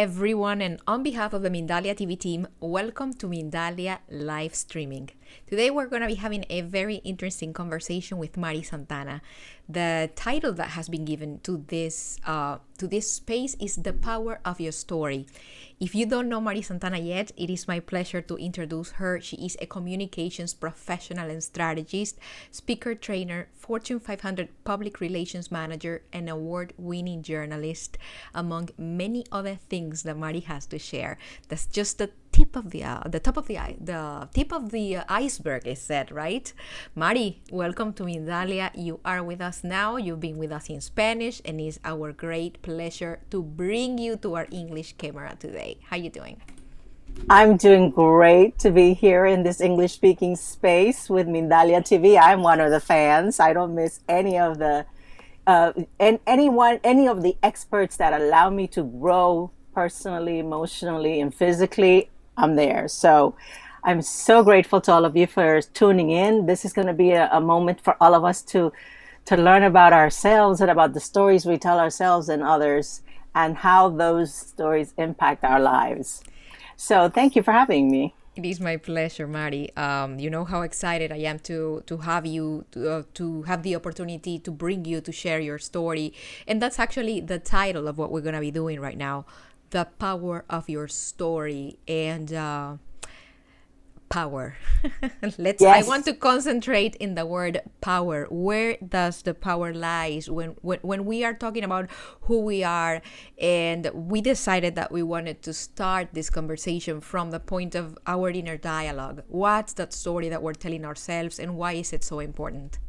everyone, and on behalf of the Mindalia TV team, welcome to Mindalia live streaming. Today we're going to be having a very interesting conversation with Mari Santana. The title that has been given to this space is "The Power of Your Story." If you don't know Mari Santana yet, it is my pleasure to introduce her. She is a communications professional and strategist, speaker trainer, Fortune 500 public relations manager, and award-winning journalist, among many other things that Mari has to share. That's just the tip of the iceberg, is said, right? Mari, welcome to Mindalia. You are with us now. You've been with us in Spanish, and it's our great pleasure to bring you to our English camera today. How you doing? I'm doing great to be here in this English-speaking space with Mindalia TV. I'm one of the fans. I don't miss any of the any of the experts that allow me to grow personally, emotionally, and physically. I'm there. So I'm so grateful to all of you for tuning in. This is going to be a moment for all of us to learn about ourselves and about the stories we tell ourselves and others and how those stories impact our lives. So thank you for having me. It is my pleasure, Mari. You know how excited I am to have you, to have the opportunity to bring you to share your story. And that's actually the title of what we're going to be doing right now, The Power of Your Story. And power. Yes. I want to concentrate in the word power. Where does the power lies when we are talking about who we are? And we decided that we wanted to start this conversation from the point of our inner dialogue. What's that story that we're telling ourselves, and why is it so important?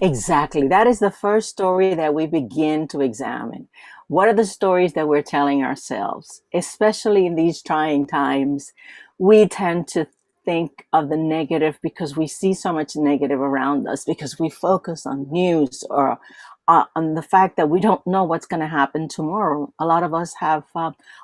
Exactly. That is the first story that we begin to examine. What are the stories that we're telling ourselves? Especially in these trying times, we tend to think of the negative because we see so much negative around us, because we focus on news or on the fact that we don't know what's going to happen tomorrow. A lot of us have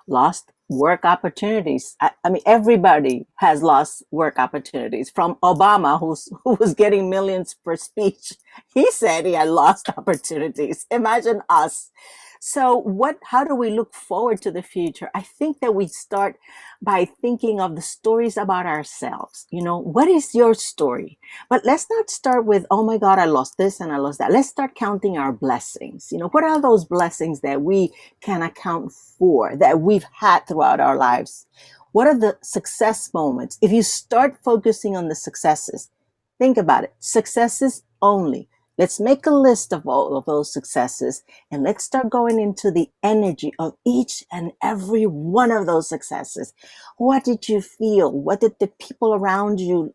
lost work opportunities. I mean, everybody has lost work opportunities. From Obama, who was getting millions per speech, he said he had lost opportunities. Imagine us. So how do we look forward to the future? I think that we start by thinking of the stories about ourselves. You know, what is your story? But let's not start with, oh my God, I lost this and I lost that. Let's start counting our blessings. You know, what are those blessings that we can account for, that we've had throughout our lives? What are the success moments? If you start focusing on the successes, think about it. Successes only. Let's make a list of all of those successes, and let's start going into the energy of each and every one of those successes. What did you feel? What did the people around you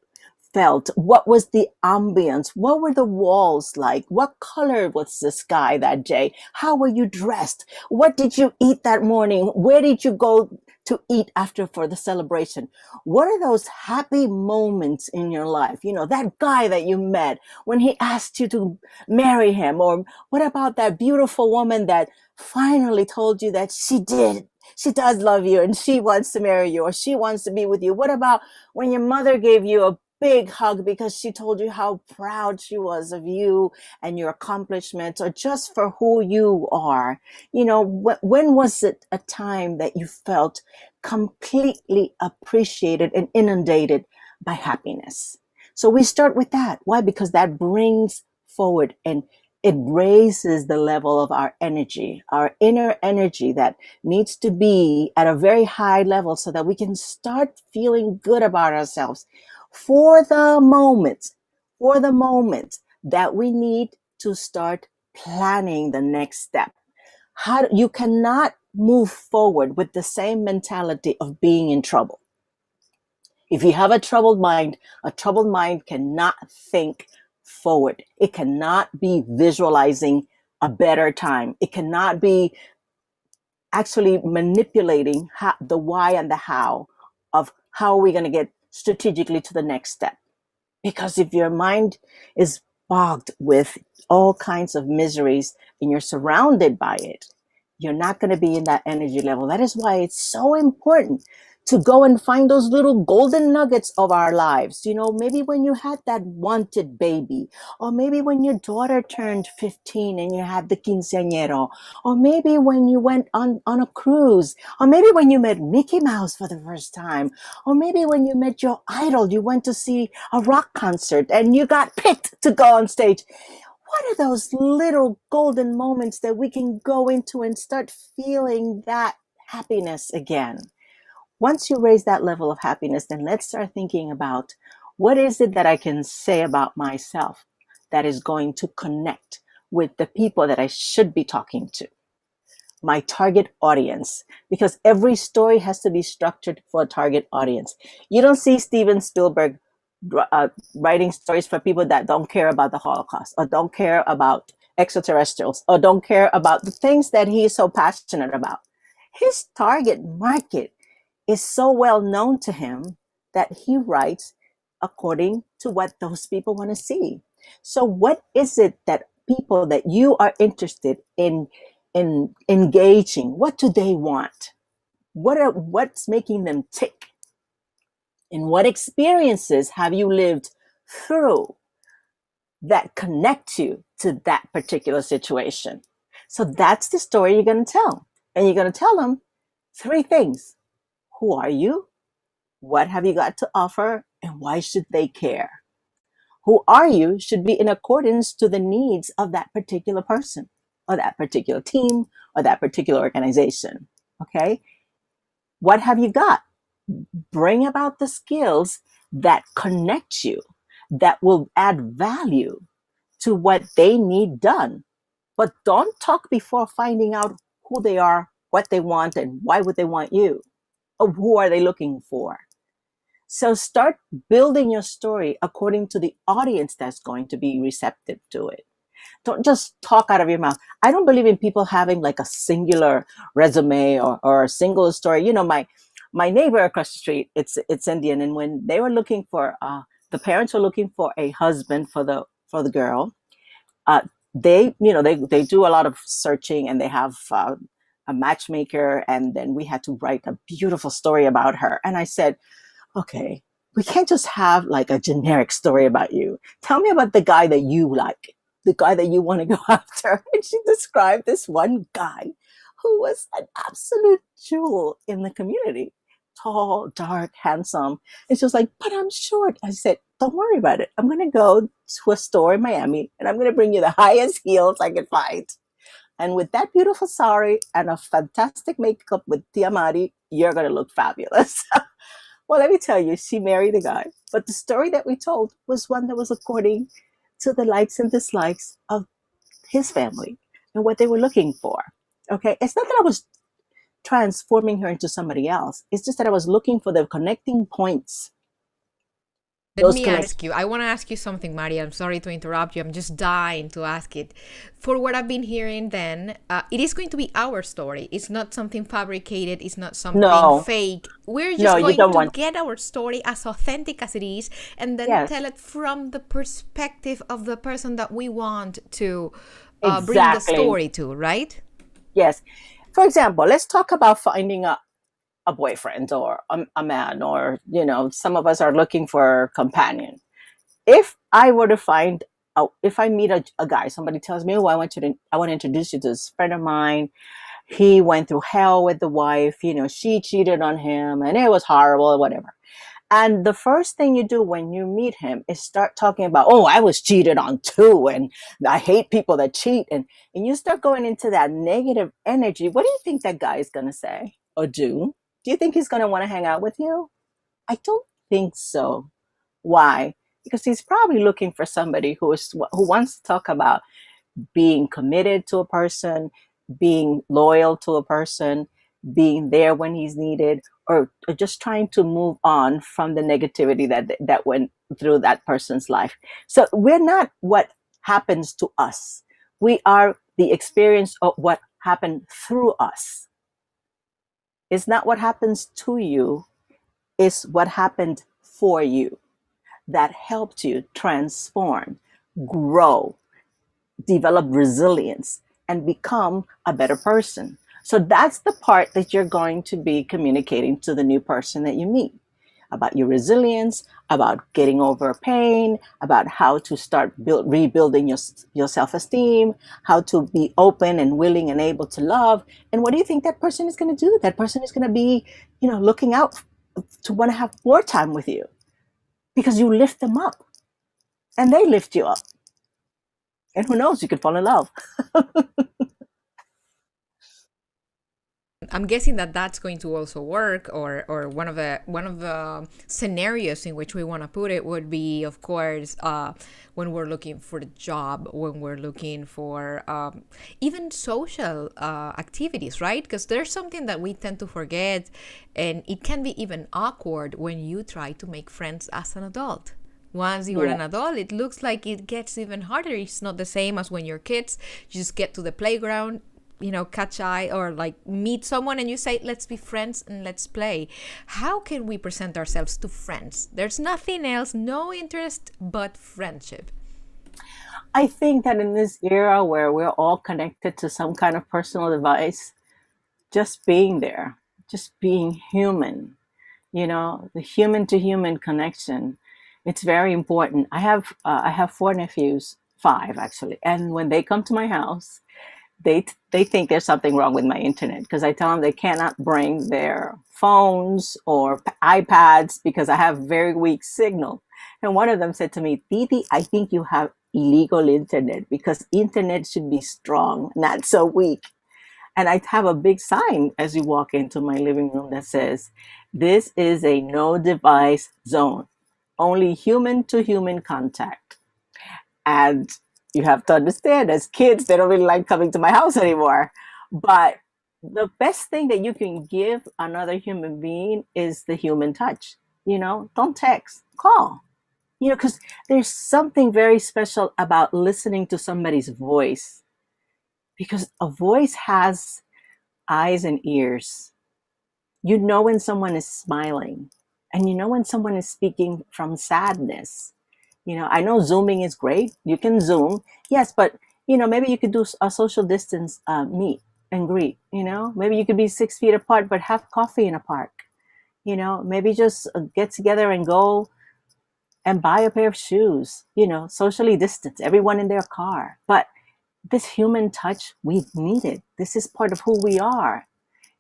felt? What was the ambience? What were the walls like? What color was the sky that day? How were you dressed? What did you eat that morning? Where did you go to eat after for the celebration? What are those happy moments in your life? You know, that guy that you met when he asked you to marry him, or what about that beautiful woman that finally told you that she does love you and she wants to marry you or she wants to be with you? What about when your mother gave you a big hug because she told you how proud she was of you and your accomplishments, or just for who you are? You know, when was it a time that you felt completely appreciated and inundated by happiness? So we start with that. Why? Because that brings forward and it raises the level of our energy, our inner energy that needs to be at a very high level so that we can start feeling good about ourselves for the moment that we need to start planning the next step. You cannot move forward with the same mentality of being in trouble. If you have a troubled mind cannot think forward. It cannot be visualizing a better time. It cannot be actually manipulating the why and the how of how are we going to get strategically to the next step. Because if your mind is bogged with all kinds of miseries and you're surrounded by it, you're not going to be in that energy level. That is why it's so important to go and find those little golden nuggets of our lives. Maybe when you had that wanted baby, or maybe when your daughter turned 15 and you had the quinceañero, or maybe when you went on a cruise, or maybe when you met Mickey Mouse for the first time, or maybe when you met your idol, you went to see a rock concert and you got picked to go on stage. What are those little golden moments that we can go into and start feeling that happiness again? Once you raise that level of happiness, then let's start thinking about what is it that I can say about myself that is going to connect with the people that I should be talking to, my target audience, because every story has to be structured for a target audience. You don't see Steven Spielberg writing stories for people that don't care about the Holocaust, or don't care about extraterrestrials, or don't care about the things that he is so passionate about. His target market is so well known to him that he writes according to what those people want to see. So what is it that people that you are interested in engaging, what do they want? What's making them tick? And what experiences have you lived through that connect you to that particular situation? So that's the story you're going to tell. And you're going to tell them 3 things. Who are you? What have you got to offer? And why should they care? Who are you should be in accordance to the needs of that particular person, or that particular team, or that particular organization. Okay? What have you got? Bring about the skills that connect you, that will add value to what they need done. But don't talk before finding out who they are, what they want, and why would they want you, or who are they looking for. So start building your story according to the audience that's going to be receptive to it. Don't just talk out of your mouth. I don't believe in people having like a singular resume or a single story. My neighbor across the street, it's Indian, and when they were looking for the parents were looking for a husband for the girl, they do a lot of searching, and they have a matchmaker, and then we had to write a beautiful story about her. And I said, okay, we can't just have like a generic story about you. Tell me about the guy that you like, the guy that you want to go after. And she described this one guy who was an absolute jewel in the community. Tall, dark, handsome. And she was like, but I'm short. I said, don't worry about it. I'm going to go to a store in Miami, and I'm going to bring you the highest heels I can find. And with that beautiful sari and a fantastic makeup with Tia Mari, you're going to look fabulous. Well, let me tell you, she married a guy. But the story that we told was one that was according to the likes and dislikes of his family and what they were looking for. Okay? It's not that I was transforming her into somebody else. It's just that I was looking for the connecting points. Let me ask you, I want to ask you something, Mari. I'm sorry to interrupt you. I'm just dying to ask it. For what I've been hearing then, it is going to be our story. It's not something fabricated. It's not something fake. We're just going to get our story as authentic as it is, and then tell it from the perspective of the person that we want to bring the story to, right? Yes. For example, let's talk about finding a boyfriend or a man, or some of us are looking for a companion. If I were to find if I meet a guy, somebody tells me, I want to introduce you to this friend of mine. He went through hell with the wife, she cheated on him and it was horrible or whatever. And the first thing you do when you meet him is start talking about, I was cheated on too, and I hate people that cheat, and you start going into that negative energy. What do you think that guy is going to say or do? Do you think he's going to want to hang out with you? I don't think so. Why? Because he's probably looking for somebody who wants to talk about being committed to a person, being loyal to a person, being there when he's needed, or just trying to move on from the negativity that went through that person's life. So we're not what happens to us. We are the experience of what happened through us. It's not what happens to you, it's what happened for you that helped you transform, grow, develop resilience, and become a better person. So that's the part that you're going to be communicating to the new person that you meet about your resilience, about getting over pain, about how to start rebuilding your self-esteem, how to be open and willing and able to love. And what do you think that person is going to do? That person is going to be, looking out to want to have more time with you because you lift them up and they lift you up. And who knows, you could fall in love. I'm guessing that that's going to also work, or one of the scenarios in which we want to put it would be, of course, when we're looking for a job, when we're looking for even social activities, right? Because there's something that we tend to forget, and it can be even awkward when you try to make friends as an adult. Once you are Yeah. an adult, it looks like it gets even harder. It's not the same as when you're kids. You just get to the playground, catch eye or like meet someone and you say, let's be friends and let's play. How can we present ourselves to friends? There's nothing else, no interest but friendship. I think that in this era where we're all connected to some kind of personal device, just being there, just being human, the human to human connection, it's very important. I have four nephews, five actually, and when they come to my house, they think there's something wrong with my internet because I tell them they cannot bring their phones or iPads because I have very weak signal. And one of them said to me, Didi, I think you have illegal internet because internet should be strong, not so weak. And I have a big sign as you walk into my living room that says, this is a no device zone, only human to human contact. And you have to understand, as kids, they don't really like coming to my house anymore. But the best thing that you can give another human being is the human touch. Don't text, call. Because there's something very special about listening to somebody's voice, because a voice has eyes and ears. You know when someone is smiling, and you know when someone is speaking from sadness. I know Zooming is great. You can Zoom, yes, but maybe you could do a social distance meet and greet. Maybe you could be 6 feet apart, but have coffee in a park. Maybe just get together and go and buy a pair of shoes. Socially distance, everyone in their car. But this human touch, we need it. This is part of who we are.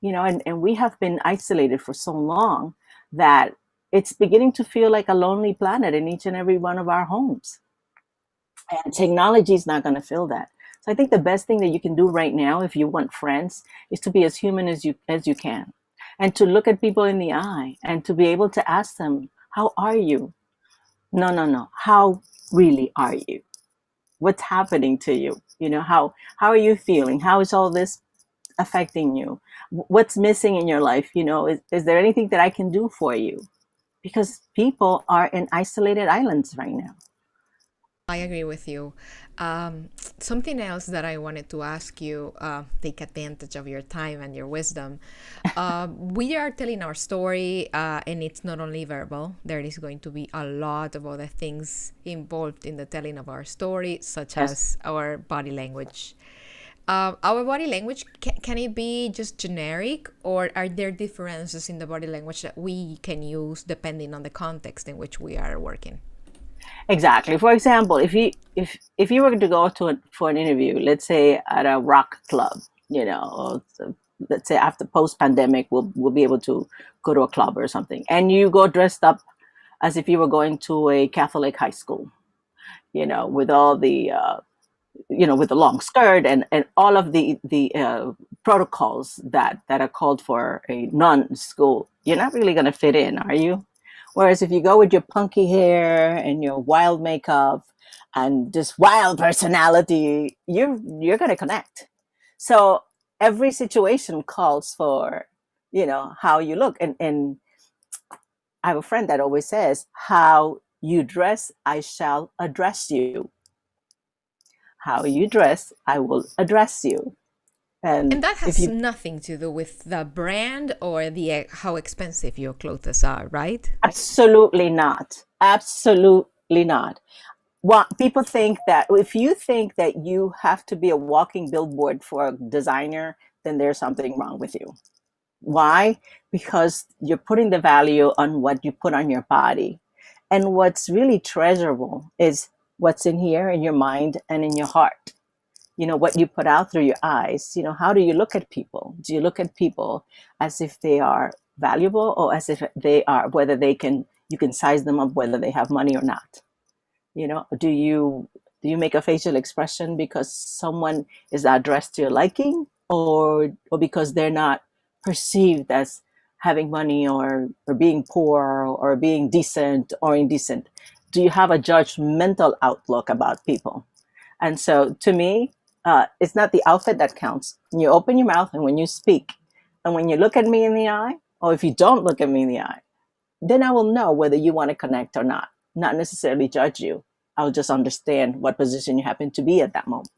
And we have been isolated for so long that it's beginning to feel like a lonely planet in each and every one of our homes. And technology is not going to fill that. So I think the best thing that you can do right now, if you want friends, is to be as human as you can, and to look at people in the eye and to be able to ask them, "How are you?" No, no, no. How really are you? What's happening to you? How are you feeling? How is all this affecting you? What's missing in your life? Is there anything that I can do for you? Because people are in isolated islands right now. I agree with you. Something else that I wanted to ask you, take advantage of your time and your wisdom. We are telling our story, and it's not only verbal. There is going to be a lot of other things involved in the telling of our story, such Yes. as our body language. Our body language, can it be just generic, or are there differences in the body language that we can use depending on the context in which we are working? Exactly. For example, if you were to go for an interview, let's say at a rock club, or let's say after post pandemic, we'll be able to go to a club or something, and you go dressed up as if you were going to a Catholic high school, with all the with the long skirt and all of the protocols that are called for a non-school, you're not really going to fit in, are you? Whereas if you go with your punky hair and your wild makeup and just wild personality, you're going to connect. So every situation calls for how you look, and I have a friend that always says, how you dress, I shall address you. How you dress, I will address you. And And that if has you nothing to do with the brand or the how expensive your clothes are, right? Absolutely not. Absolutely not. What people think, that if you think that you have to be a walking billboard for a designer, then there's something wrong with you. Why? Because you're putting the value on what you put on your body. And what's really treasurable is what's in here in your mind and in your heart. What you put out through your eyes. How do you look at people? Do you look at people as if they are valuable, or as if they are, whether you can size them up, whether they have money or not? Do you make a facial expression because someone is addressed to your liking, or because they're not perceived as having money, or being poor, or being decent or indecent? Do you have a judgmental outlook about people? And so to me, it's not the outfit that counts. When you open your mouth and when you speak, and when you look at me in the eye, or if you don't look at me in the eye, then I will know whether you want to connect or not necessarily judge you. I'll just understand what position you happen to be at that moment.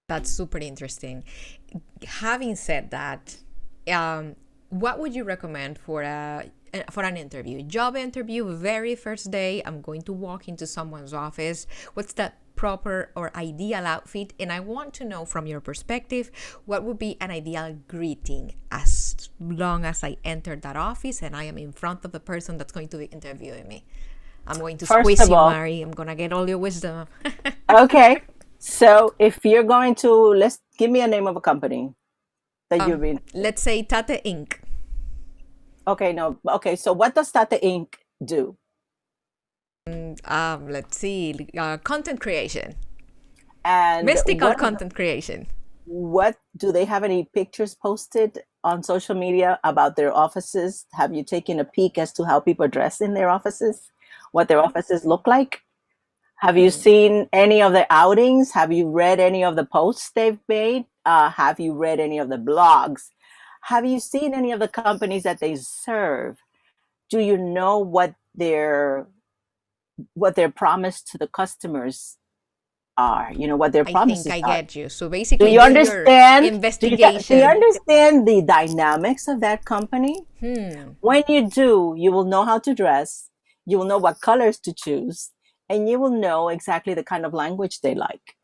That's super interesting. Having said that, what would you recommend for an interview? Job interview, very first day, I'm going to walk into someone's office. What's the proper or ideal outfit? And I want to know from your perspective, what would be an ideal greeting as long as I enter that office and I am in front of the person that's going to be interviewing me? I'm going to squeeze you, Mari. I'm going to get all your wisdom. Okay. So if you're going to, let's give me a name of a company that you've been. Let's say Tate Inc. Okay, no. Okay, so what does Tate Inc. do? Let's see. Content creation. And mystical content creation. What do they have any pictures posted on social media about their offices? Have you taken a peek as to how people dress in their offices? What their offices look like? Have you seen any of their outings? Have you read any of the posts they've made? Have you read any of the blogs? Have you seen any of the companies that they serve? Do you know what their promise to the customers are? What their promises are? I think I get you. So basically, do you understand? Investigation. Do you understand the dynamics of that company? When you do, you will know how to dress. You will know what colors to choose. And you will know exactly the kind of language they like.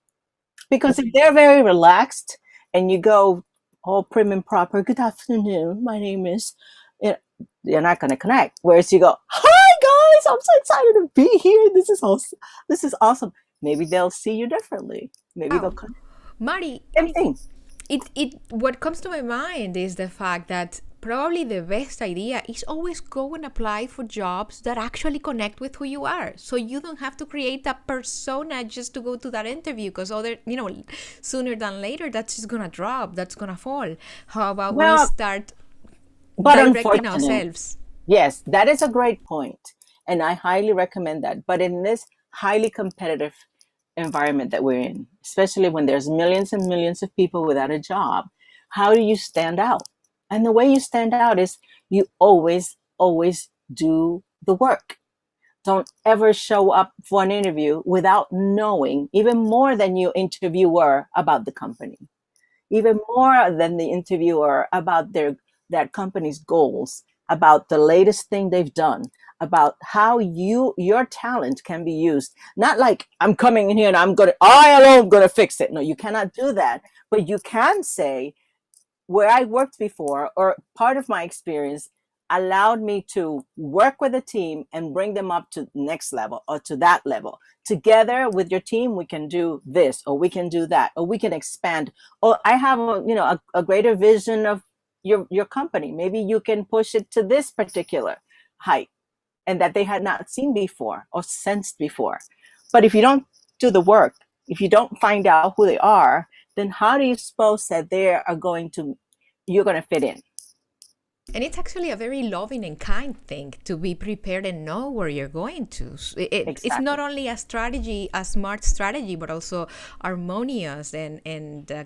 Because if they're very relaxed and you go all prim and proper, good afternoon, my name is, you're not going to connect. Whereas you go, hi guys, I'm so excited to be here. This is awesome. Maybe they'll see you differently. Maybe they'll connect. Mari, same thing. What comes to my mind is the fact that probably the best idea is always go and apply for jobs that actually connect with who you are. So you don't have to create that persona just to go to that interview, because sooner than later, that's just going to drop. That's going to fall. How about we start directing ourselves? Yes, that is a great point. And I highly recommend that. But in this highly competitive environment that we're in, especially when there's millions and millions of people without a job, how do you stand out? And the way you stand out is you always do the work. Don't ever show up for an interview without knowing even more than your interviewer about the company, even more than the interviewer about that company's goals, about the latest thing they've done, about how your talent can be used. Not like I'm coming in here and I alone gonna fix it. No, you cannot do that. But you can say, where I worked before, or part of my experience allowed me to work with a team and bring them up to the next level or to that level. Together with your team, we can do this, or we can do that, or we can expand. Or I have a greater vision of your company. Maybe you can push it to this particular height, and that they had not seen before or sensed before. But if you don't do the work, if you don't find out who they are, then how do you suppose that you're going to fit in? And it's actually a very loving and kind thing to be prepared and know where you're going to. It's not only a smart strategy, but also harmonious and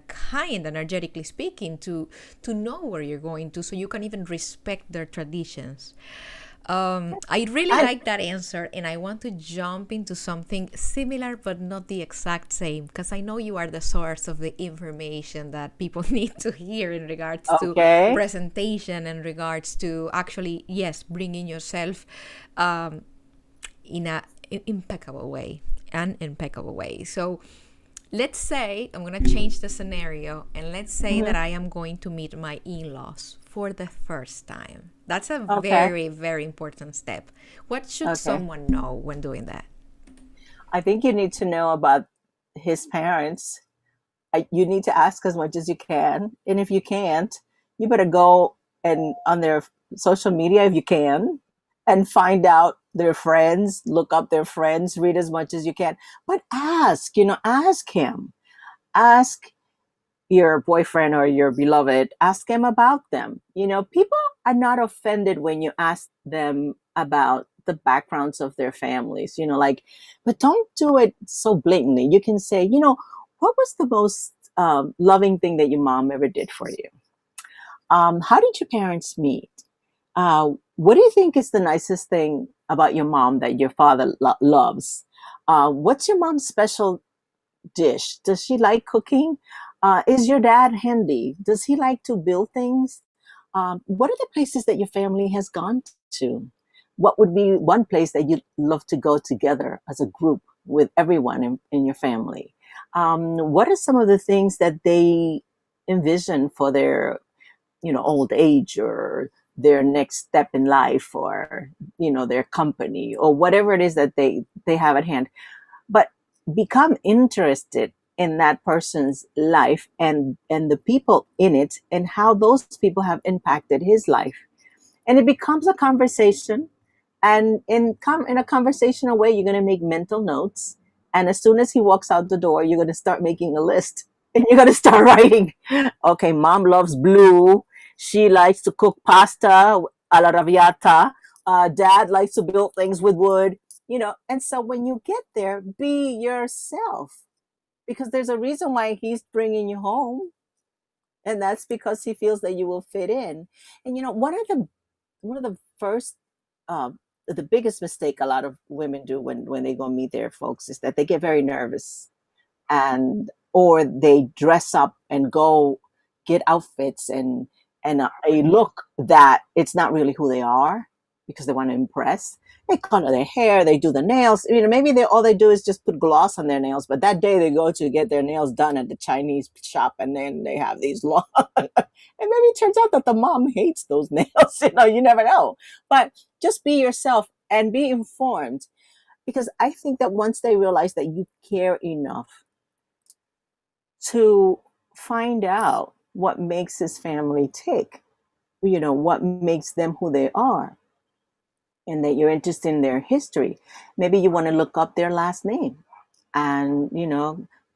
kind, energetically speaking, to know where you're going to, so you can even respect their traditions. I really like that answer, and I want to jump into something similar but not the exact same, because I know you are the source of the information that people need to hear in regards to presentation, in regards to actually, yes, bringing yourself in an impeccable way. So Let's say I'm going to change the scenario, and let's say that Mhm. I am going to meet my in laws for the first time. That's a Okay. very, very important step. What should Okay. someone know when doing that? I think you need to know about his parents. You need to ask as much as you can. And if you can't, you better go and on their social media if you can and find out their friends, look up their friends, read as much as you can. But ask, ask him. Ask your boyfriend or your beloved, ask him about them. People are not offended when you ask them about the backgrounds of their families, like, but don't do it so blatantly. You can say, what was the most loving thing that your mom ever did for you? How did your parents meet? What do you think is the nicest thing about your mom that your father loves? What's your mom's special dish? Does she like cooking? Is your dad handy? Does he like to build things? What are the places that your family has gone to? What would be one place that you'd love to go together as a group with everyone in your family? What are some of the things that they envision for their, old age or their next step in life or, their company or whatever it is that they have at hand? But become interested in that person's life and the people in it and how those people have impacted his life, and it becomes a conversation. And in a conversational way, you're going to make mental notes, and as soon as he walks out the door, you're going to start making a list and you're going to start writing. Okay, mom loves blue, she likes to cook pasta alla raviata, dad likes to build things with wood, and so when you get there, be yourself, because there's a reason why he's bringing you home, and that's because he feels that you will fit in. And one of the first the biggest mistake a lot of women do when they go meet their folks is that they get very nervous, and or they dress up and go get outfits and a look that it's not really who they are because they want to impress. They color their hair, they do the nails. Maybe they all they do is just put gloss on their nails, but that day they go to get their nails done at the Chinese shop, and then they have these long. And maybe it turns out that the mom hates those nails. You never know. But just be yourself and be informed, because I think that once they realize that you care enough to find out what makes his family tick, what makes them who they are, and that you're interested in their history. Maybe you want to look up their last name and,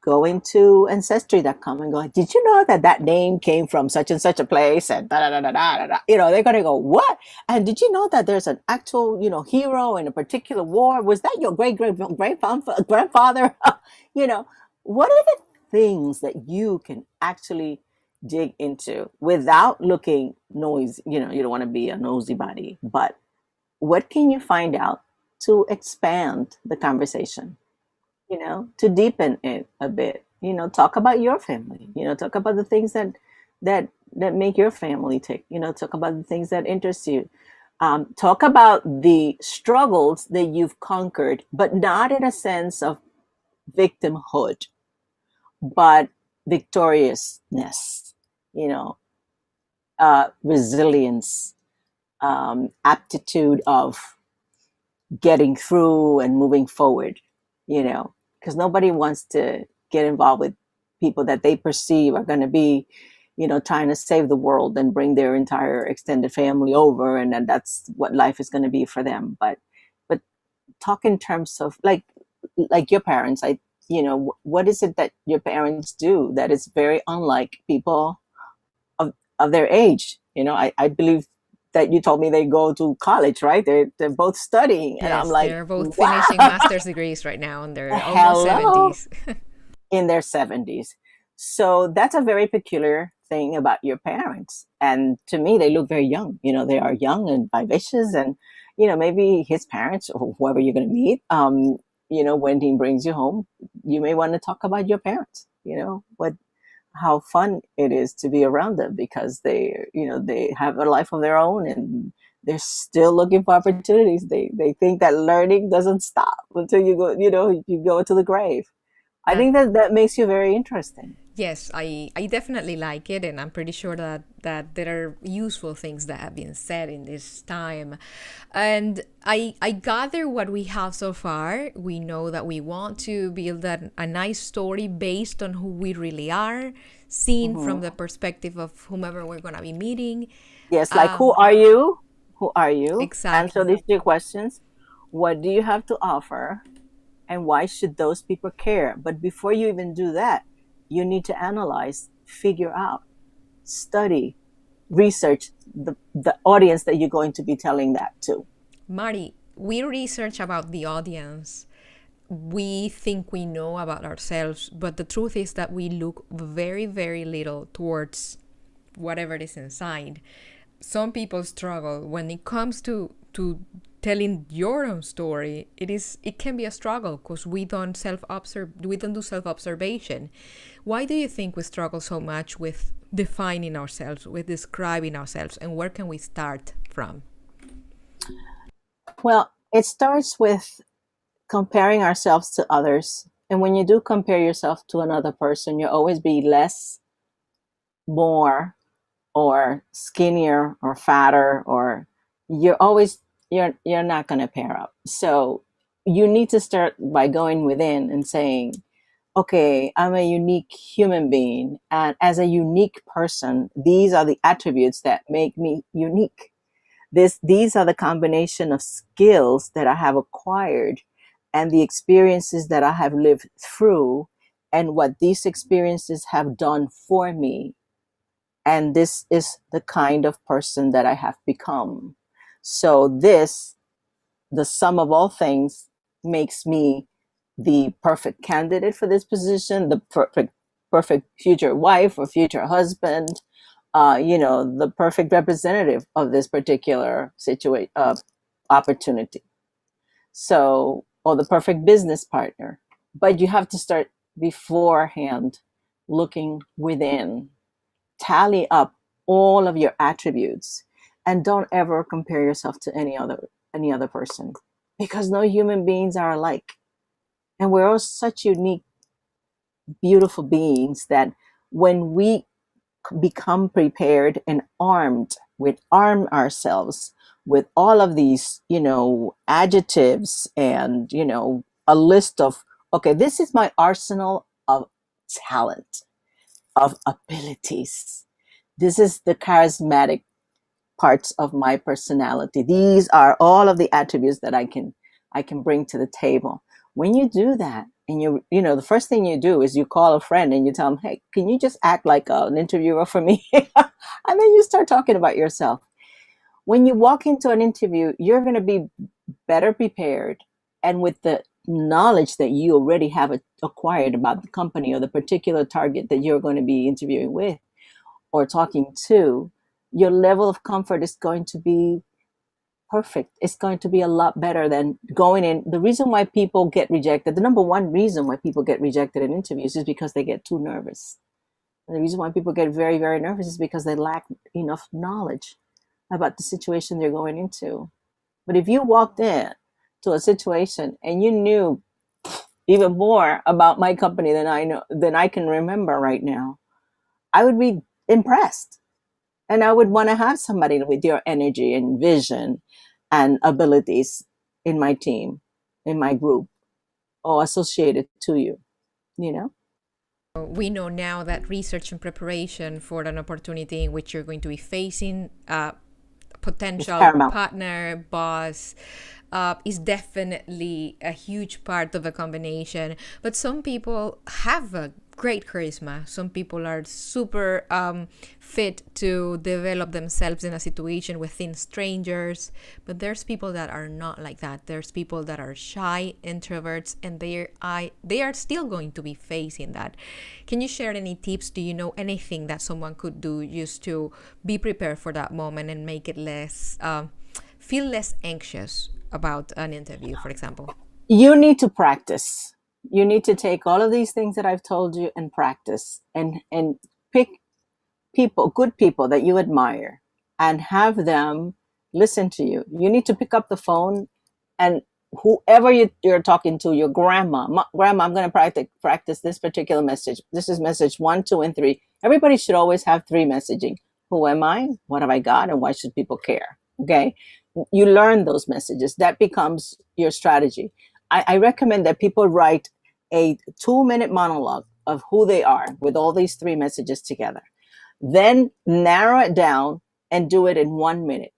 go into ancestry.com and go, did you know that name came from such and such a place? And da da da da da da. They're going to go, what? And did you know that there's an actual, hero in a particular war? Was that your grandfather? you know, what are the things that you can actually dig into without looking noisy? You don't want to be a nosy body, but what can you find out to expand the conversation, to deepen it a bit? Talk about your family, talk about the things that make your family tick, talk about the things that interest you. Talk about the struggles that you've conquered, but not in a sense of victimhood, but victoriousness, you know, resilience, aptitude of getting through and moving forward, because nobody wants to get involved with people that they perceive are going to be, trying to save the world and bring their entire extended family over, and then that's what life is going to be for them. But talk in terms of like your parents. What is it that your parents do that is very unlike people of their age? I believe that you told me they go to college, right? They're both studying, and I'm Yes, like, they're both finishing wow, master's degrees right now, and they're almost hello, 70s. in their 70s. So that's a very peculiar thing about your parents. And to me, they look very young. They are young and vivacious, and maybe his parents or whoever you're going to meet, when he brings you home, you may want to talk about your parents. What how fun it is to be around them, because they have a life of their own, and they're still looking for opportunities. They think that learning doesn't stop until you go to the grave. I think that makes you very interesting. Yes, I definitely like it, and I'm pretty sure that there are useful things that have been said in this time. And I gather what we have so far. We know that we want to build a nice story based on who we really are, seen from the perspective of whomever we're going to be meeting. Yes, like who are you? Who are you? Answer Exactly. these three questions. What do you have to offer? And why should those people care? But before you even do that, you need to analyze, figure out, study, research the audience that you're going to be telling that to. Mari, we research about the audience. We think we know about ourselves, but the truth is that we look very, very little towards whatever is inside. Some people struggle when it comes to telling your own story. It can be a struggle because we don't do self observation. Why do you think we struggle so much with defining ourselves, with describing ourselves, and where can we start from? Well, it starts with comparing ourselves to others. And when you do compare yourself to another person, you'll always be less, more, or skinnier or fatter, or you're not going to pair up. So you need to start by going within and saying, okay, I'm a unique human being, and as a unique person, these are the attributes that make me unique. These are the combination of skills that I have acquired and the experiences that I have lived through, and what these experiences have done for me. And this is the kind of person that I have become. So this, the sum of all things, makes me the perfect candidate for this position, the perfect future wife or future husband, the perfect representative of this particular situation, opportunity. So, or the perfect business partner. But you have to start beforehand looking within, tally up all of your attributes, and don't ever compare yourself to any other person, because no human beings are alike. And we're all such unique, beautiful beings that when we become prepared and arm ourselves with all of these, adjectives, and, a list of, okay, this is my arsenal of talent, of abilities. This is the charismatic parts of my personality. These are all of the attributes that I can bring to the table. When you do that, and the first thing you do is you call a friend and you tell them, hey, can you just act like an interviewer for me? And then you start talking about yourself. When you walk into an interview, you're going to be better prepared, and with the knowledge that you already have acquired about the company or the particular target that you're going to be interviewing with or talking to, your level of comfort is going to be perfect. It's going to be a lot better than going in. The reason why people get rejected, the number one reason why people get rejected in interviews, is because they get too nervous. And the reason why people get very, very nervous is because they lack enough knowledge about the situation they're going into. But if you walked in to a situation and you knew even more about my company than I can remember right now, I would be impressed. And I would want to have somebody with your energy and vision and abilities in my team, in my group, or associated to you, you know? We know now that research and preparation for an opportunity in which you're going to be facing a It's potential paramount. partner, boss, is definitely a huge part of a combination. But some people have a great charisma. Some people are super fit to develop themselves in a situation within strangers. But there's people that are not like that. There's people that are shy, introverts, and they are still going to be facing that. Can you share any tips? Do you know anything that someone could do just to be prepared for that moment and make it feel less anxious about an interview, for example? You need to practice. You need to take all of these things that I've told you and practice, and pick people, good people that you admire, and have them listen to you. You need to pick up the phone and whoever you're talking to, your grandma, grandma, I'm going to practice this particular message. This is message 1, 2, and 3. Everybody should always have 3 messaging. Who am I? What have I got? And why should people care? Okay. You learn those messages. That becomes your strategy. I recommend that people write a 2-minute monologue of who they are with all these 3 messages together. Then narrow it down and do it in 1 minute.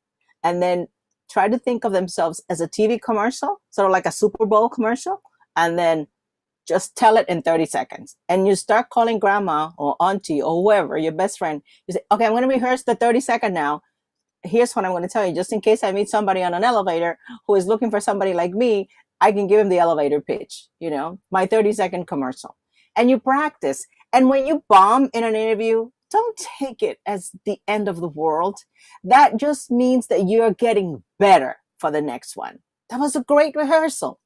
And then try to think of themselves as a TV commercial, sort of like a Super Bowl commercial, and then just tell it in 30 seconds. And you start calling grandma or auntie or whoever, your best friend. You say, okay, I'm going to rehearse the 30-second now. Here's what I'm going to tell you. Just in case I meet somebody on an elevator who is looking for somebody like me, I can give him the elevator pitch, my 30-second commercial. And you practice. And when you bomb in an interview, don't take it as the end of the world. That just means that you're getting better for the next one. That was a great rehearsal.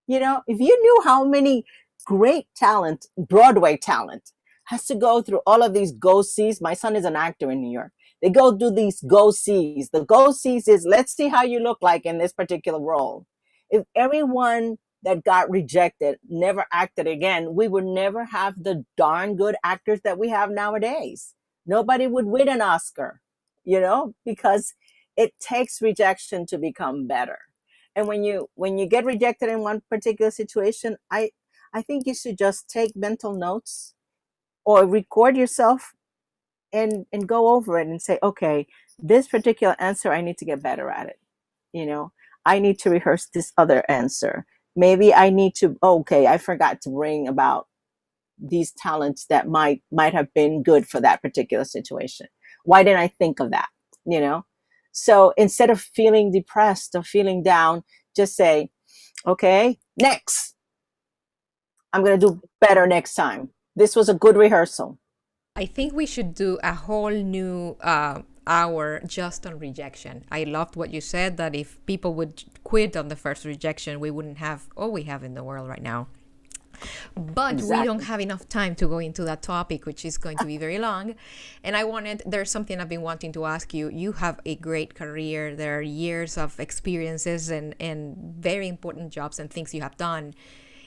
If you knew how many great talent, Broadway talent, has to go through all of these go-sees. My son is an actor in New York. They go do these go-sees. The go-sees is, let's see how you look like in this particular role. If everyone that got rejected never acted again, we would never have the darn good actors that we have nowadays. Nobody would win an Oscar, because it takes rejection to become better. And when you get rejected in one particular situation, I think you should just take mental notes or record yourself and go over it and say, okay, this particular answer, I need to get better at it. I need to rehearse this other answer. Maybe I need to, okay, I forgot to bring about these talents that might have been good for that particular situation. Why didn't I think of that? So instead of feeling depressed or feeling down, just say, okay, next. I'm going to do better next time. This was a good rehearsal. I think we should do a whole new hour just on rejection. I loved what you said, that if people would quit on the first rejection, we wouldn't have all we have in the world right now. But exactly. We don't have enough time to go into that topic, which is going to be very long. And there's something I've been wanting to ask you. You have a great career. There are years of experiences and very important jobs and things you have done.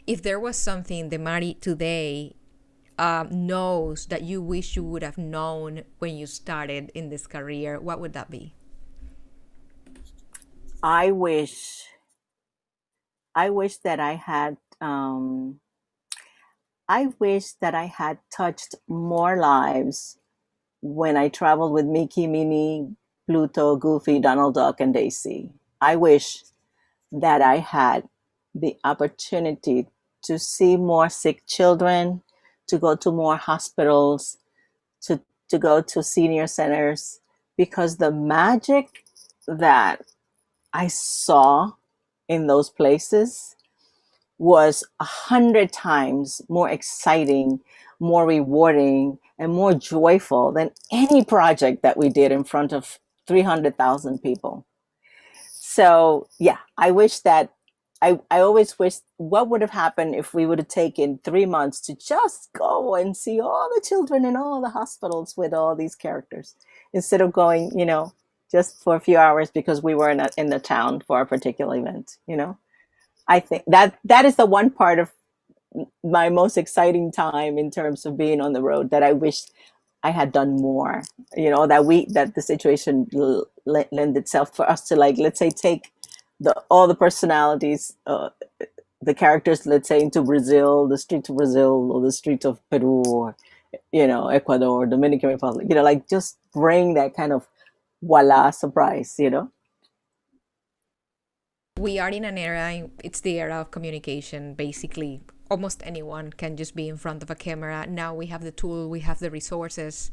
If there was something the Mari today knows that you wish you would have known when you started in this career, what would that be? I wish that I had touched more lives when I traveled with Mickey, Minnie, Pluto, Goofy, Donald Duck, and Daisy. I wish that I had the opportunity to see more sick children, to go to more hospitals, to go to senior centers, because the magic that I saw in those places was 100 times more exciting, more rewarding, and more joyful than any project that we did in front of 300,000 people. So yeah, I wish that I always wish, what would have happened if we would have taken 3 months to just go and see all the children in all the hospitals with all these characters, instead of going, just for a few hours because we were in the town for a particular event. I think that is the one part of my most exciting time in terms of being on the road that I wish I had done more. That the situation lend itself for us to, like, let's say, take all the personalities, the characters, let's say, into Brazil, the streets of Brazil, or the streets of Peru, or Ecuador, Dominican Republic. Like, just bring that kind of voila surprise. We are in an era, it's the era of communication. Basically, almost anyone can just be in front of a camera. Now we have the tool, we have the resources,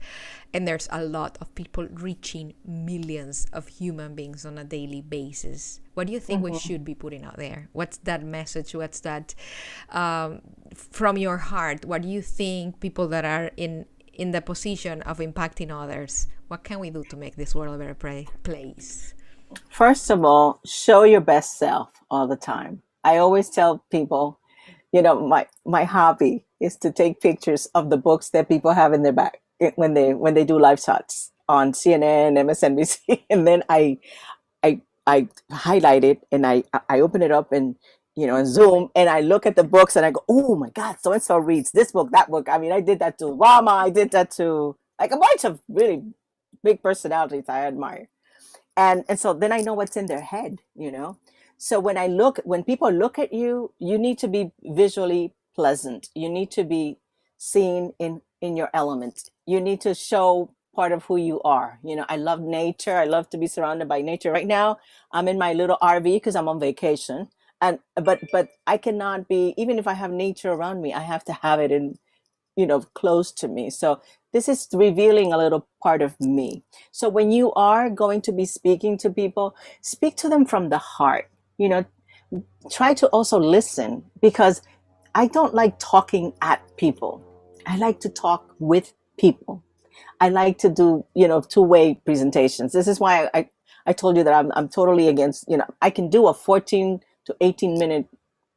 and there's a lot of people reaching millions of human beings on a daily basis. What do you think we should be putting out there? What's that message? What's that from your heart? What do you think people that are in the position of impacting others, what can we do to make this world a better place? First of all, show your best self all the time. I always tell people, my hobby is to take pictures of the books that people have in their back when they do live shots on CNN, MSNBC, and then I I highlight it and I open it up and, in Zoom, and I look at the books and I go, oh my God, so and so reads this book, that book. I mean, I did that to Rama. I did that to like a bunch of really big personalities I admire. And so then I know what's in their head. So when people look at you, you need to be visually pleasant. You need to be seen in your element. You need to show part of who you are. I love nature. I love to be surrounded by nature. Right now, I'm in my little RV because I'm on vacation. And but I cannot be, even if I have nature around me, I have to have it in close to me. So this is revealing a little part of me. So when you are going to be speaking to people, speak to them from the heart. Try to also listen, because I don't like talking at people. I like to talk with people. I like to do, two-way presentations. This is why I told you that I'm totally against, I can do a 14 to 18 minute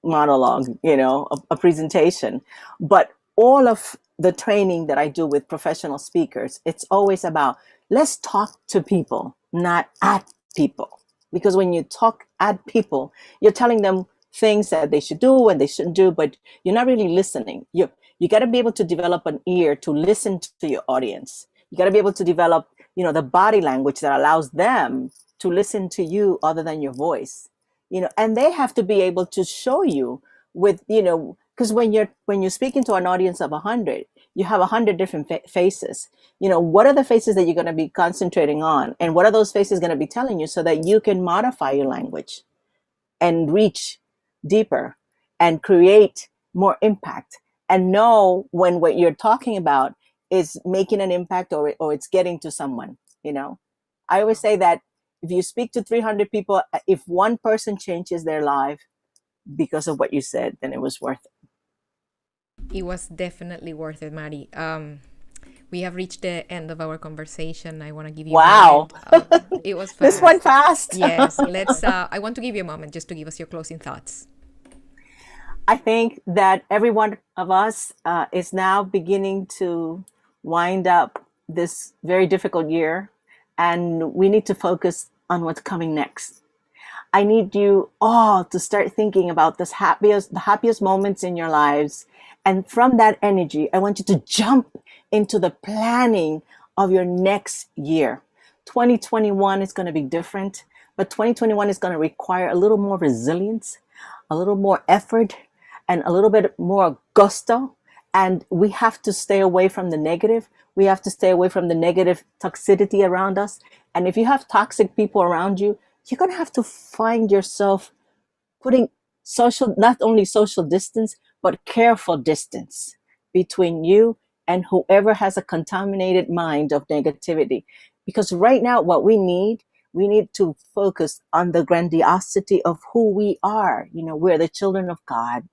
monologue, a presentation, but all of the training that I do with professional speakers, it's always about, let's talk to people, not at people. Because when you talk at people, you're telling them things that they should do and they shouldn't do, but you're not really listening. You got to be able to develop an ear to listen to your audience. You got to be able to develop, the body language that allows them to listen to you other than your voice. And they have to be able to show you with, because when you're speaking to an audience of 100, you have 100 different faces. What are the faces that you're going to be concentrating on, and what are those faces going to be telling you, so that you can modify your language and reach deeper and create more impact, and know when what you're talking about is making an impact, or it's getting to someone. I always say that if you speak to 300 people, if one person changes their life because of what you said, then it was worth it. It was definitely worth it, Mari. We have reached the end of our conversation. I want to give you wow. a moment. It was fast. This went fast. Yes. I want to give you a moment just to give us your closing thoughts. I think that every one of us is now beginning to wind up this very difficult year, and we need to focus on what's coming next. I need you all to start thinking about the happiest moments in your lives. And from that energy, I want you to jump into the planning of your next year. 2021 is going to be different, but 2021 is going to require a little more resilience, a little more effort, and a little bit more gusto. And we have to stay away from the negative. We have to stay away from the negative toxicity around us. And if you have toxic people around you, you're going to have to find yourself putting not only social distance, but careful distance between you and whoever has a contaminated mind of negativity. Because right now, what we need to focus on the grandiosity of who we are. We're the children of God.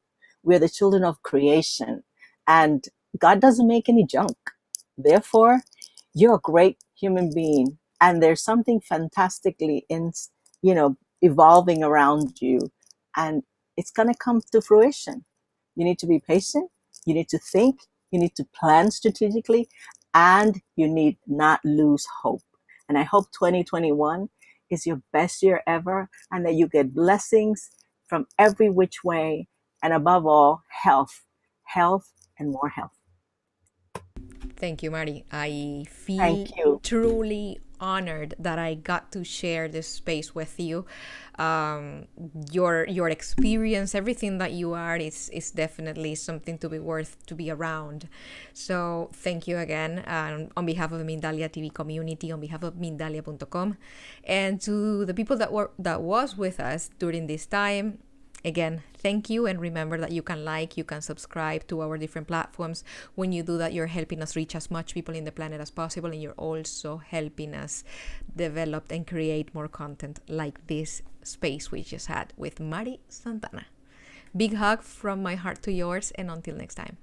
We're the children of creation. And God doesn't make any junk. Therefore, you're a great human being. And there's something fantastically evolving around you. And it's going to come to fruition. You need to be patient. You need to think. You need to plan strategically. And you need not lose hope. And I hope 2021 is your best year ever, and that you get blessings from every which way. And above all, health, and more health. Thank you, Mari. I feel truly honored that I got to share this space with you. Your experience, everything that you are, is definitely something to be worth to be around. So thank you again, on behalf of the Mindalia TV community, on behalf of Mindalia.com, and to the people that was with us during this time. Again, thank you, and remember that you can subscribe to our different platforms. When you do that, you're helping us reach as much people in the planet as possible, and you're also helping us develop and create more content like this space we just had with Mari Santana. Big hug from my heart to yours, and until next time.